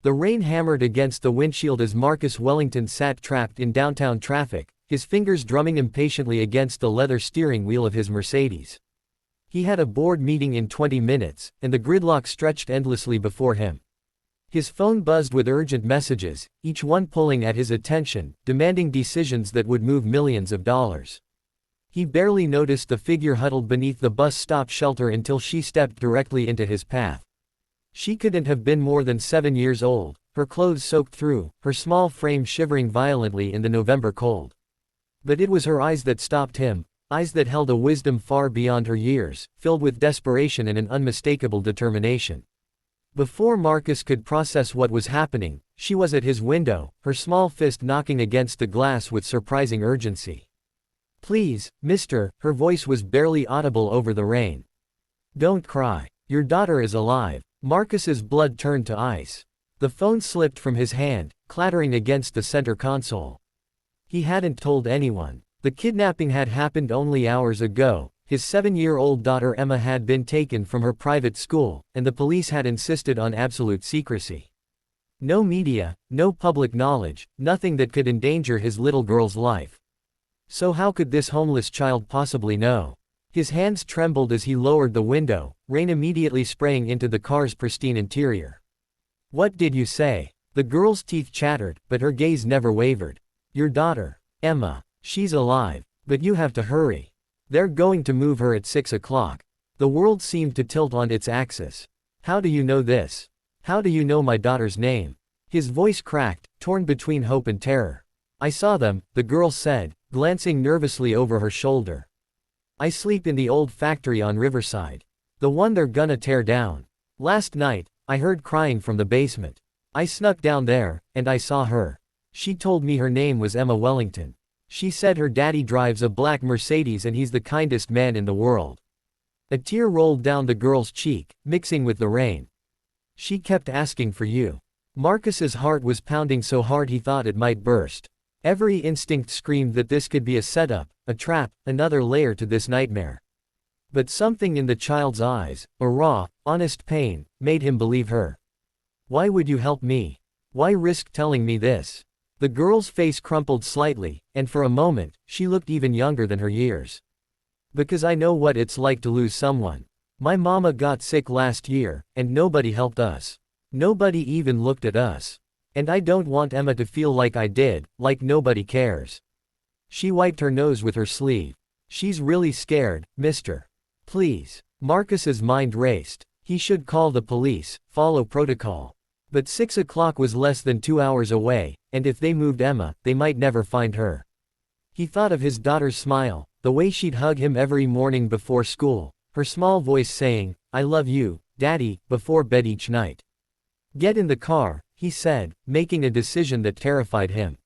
The rain hammered against the windshield as Marcus Wellington sat trapped in downtown traffic, his fingers drumming impatiently against the leather steering wheel of his Mercedes. He had a board meeting in 20 minutes, and the gridlock stretched endlessly before him. His phone buzzed with urgent messages, each one pulling at his attention, demanding decisions that would move millions of dollars. He barely noticed the figure huddled beneath the bus stop shelter until she stepped directly into his path. She couldn't have been more than 7 years old, her clothes soaked through, her small frame shivering violently in the November cold. But it was her eyes that stopped him, eyes that held a wisdom far beyond her years, filled with desperation and an unmistakable determination. Before Marcus could process what was happening, she was at his window, her small fist knocking against the glass with surprising urgency. "Please, mister," her voice was barely audible over the rain. "Don't cry. Your daughter is alive." Marcus's blood turned to ice. The phone slipped from his hand, clattering against the center console. He hadn't told anyone. The kidnapping had happened only hours ago. His 7-year-old daughter Emma had been taken from her private school, and the police had insisted on absolute secrecy. No media, no public knowledge, nothing that could endanger his little girl's life. So how could this homeless child possibly know? His hands trembled as he lowered the window, rain immediately spraying into the car's pristine interior. "What did you say?" The girl's teeth chattered, but her gaze never wavered. "Your daughter, Emma. She's alive. But you have to hurry. They're going to move her at 6 o'clock. The world seemed to tilt on its axis. How do you know this? How do you know my daughter's name?" His voice cracked, torn between hope and terror. "I saw them," the girl said, glancing nervously over her shoulder. "I sleep in the old factory on Riverside. The one they're gonna tear down. Last night, I heard crying from the basement. I snuck down there, and I saw her. She told me her name was Emma Wellington. She said her daddy drives a black Mercedes and he's the kindest man in the world." A tear rolled down the girl's cheek, mixing with the rain. "She kept asking for you." Marcus's heart was pounding so hard he thought it might burst. Every instinct screamed that this could be a setup, a trap, another layer to this nightmare. But something in the child's eyes, a raw, honest pain, made him believe her. "Why would you help me? Why risk telling me this?" The girl's face crumpled slightly, and for a moment, she looked even younger than her years. "Because I know what it's like to lose someone. My mama got sick last year, and nobody helped us. Nobody even looked at us. And I don't want Emma to feel like I did, like nobody cares." She wiped her nose with her sleeve. "She's really scared, mister. Please." Marcus's mind raced. He should call the police, follow protocol. But 6 o'clock was less than 2 hours away, and if they moved Emma, they might never find her. He thought of his daughter's smile, the way she'd hug him every morning before school, her small voice saying, "I love you, Daddy," before bed each night. "Get in the car," he said, making a decision that terrified him.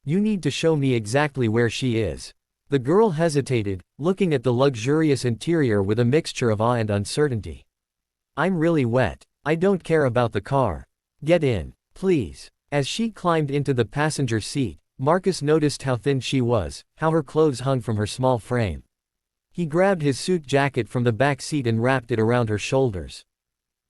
"You need to show me exactly where she is." The girl hesitated, looking at the luxurious interior with a mixture of awe and uncertainty. "I'm really wet. I don't care about the car. Get in, please." As she climbed into the passenger seat, Marcus noticed how thin she was, how her clothes hung from her small frame. He grabbed his suit jacket from the back seat and wrapped it around her shoulders.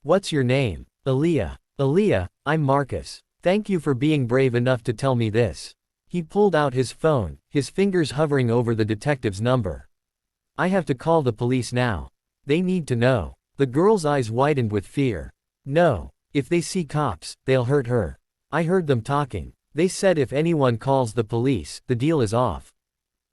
"What's your name?" "Aaliyah." "Aaliyah, I'm Marcus. Thank you for being brave enough to tell me this." He pulled out his phone, his fingers hovering over the detective's number. "I have to call the police now. They need to know." The girl's eyes widened with fear. "No. If they see cops, they'll hurt her. I heard them talking. They said if anyone calls the police, the deal is off."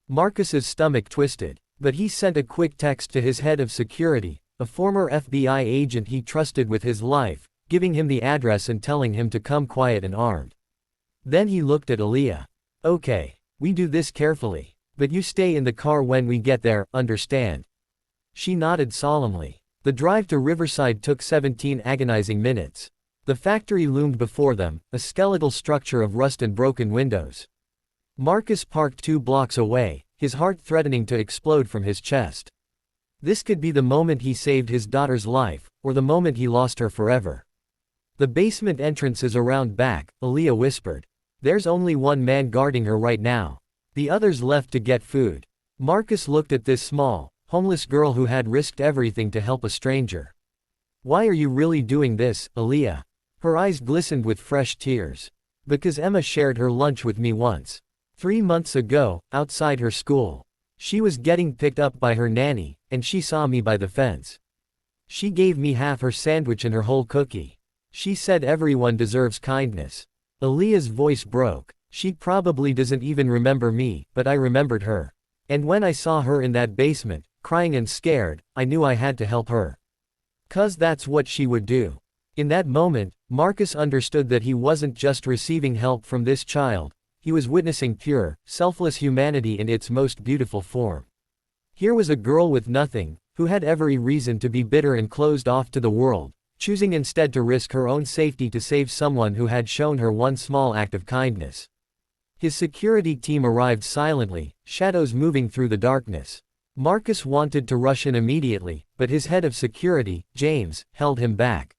Marcus's stomach twisted, but he sent a quick text to his head of security, a former FBI agent he trusted with his life, giving him the address and telling him to come quiet and armed. Then he looked at Aaliyah. "Okay, we do this carefully. But you stay in the car when we get there, understand?" She nodded solemnly. The drive to Riverside took 17 agonizing minutes. The factory loomed before them, a skeletal structure of rust and broken windows. Marcus parked 2 blocks away, his heart threatening to explode from his chest. This could be the moment he saved his daughter's life, or the moment he lost her forever. "The basement entrance is around back," Aaliyah whispered. "There's only one man guarding her right now. The others left to get food." Marcus looked at this small, homeless girl who had risked everything to help a stranger. "Why are you really doing this, Aaliyah?" Her eyes glistened with fresh tears. Because Emma shared her lunch with me once. 3 months ago, outside her school. She was getting picked up by her nanny, and she saw me by the fence. She gave me half her sandwich and her whole cookie. She said everyone deserves kindness. Aaliyah's voice broke. She probably doesn't even remember me, but I remembered her. And when I saw her in that basement, crying and scared, I knew I had to help her. 'Cause that's what she would do. In that moment, Marcus understood that he wasn't just receiving help from this child, he was witnessing pure, selfless humanity in its most beautiful form. Here was a girl with nothing, who had every reason to be bitter and closed off to the world, choosing instead to risk her own safety to save someone who had shown her one small act of kindness. His security team arrived silently, shadows moving through the darkness. Marcus wanted to rush in immediately, but his head of security, James, held him back.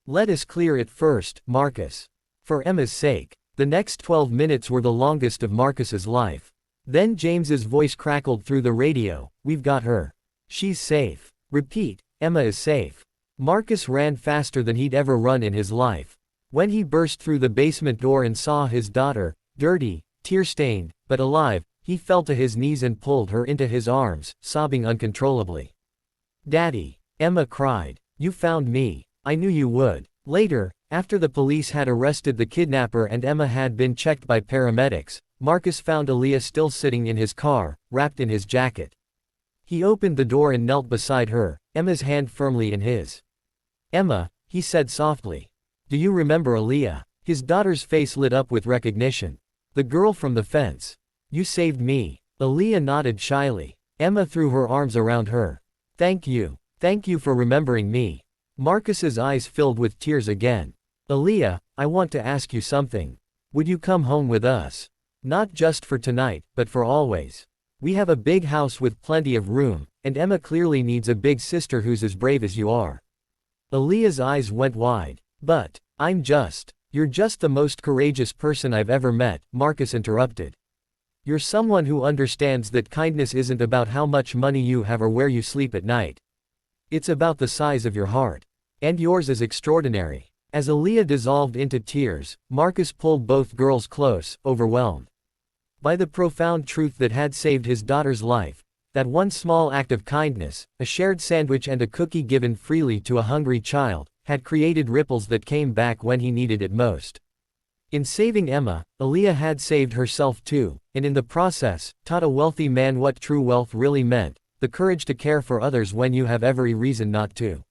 Let us clear it first, Marcus. For Emma's sake. The next 12 minutes were the longest of Marcus's life. Then James's voice crackled through the radio, "We've got her. She's safe. Repeat, Emma is safe." Marcus ran faster than he'd ever run in his life. When he burst through the basement door and saw his daughter, dirty, tear-stained, but alive, he fell to his knees and pulled her into his arms, sobbing uncontrollably. "Daddy," Emma cried, "you found me. I knew you would." Later, after the police had arrested the kidnapper and Emma had been checked by paramedics, Marcus found Aaliyah still sitting in his car, wrapped in his jacket. He opened the door and knelt beside her, Emma's hand firmly in his. "Emma," he said softly. "Do you remember Aaliyah?" His daughter's face lit up with recognition. "The girl from the fence. You saved me." Aaliyah nodded shyly. Emma threw her arms around her. "Thank you. Thank you for remembering me." Marcus's eyes filled with tears again. "Aaliyah, I want to ask you something. Would you come home with us? Not just for tonight, but for always. We have a big house with plenty of room, and Emma clearly needs a big sister who's as brave as you are." Aaliyah's eyes went wide. "But, you're just the most courageous person I've ever met," Marcus interrupted. "You're someone who understands that kindness isn't about how much money you have or where you sleep at night. It's about the size of your heart. And yours is extraordinary." As Aaliyah dissolved into tears, Marcus pulled both girls close, overwhelmed by the profound truth that had saved his daughter's life. That one small act of kindness, a shared sandwich and a cookie given freely to a hungry child, had created ripples that came back when he needed it most. In saving Emma, Aaliyah had saved herself too, and in the process, taught a wealthy man what true wealth really meant, the courage to care for others when you have every reason not to.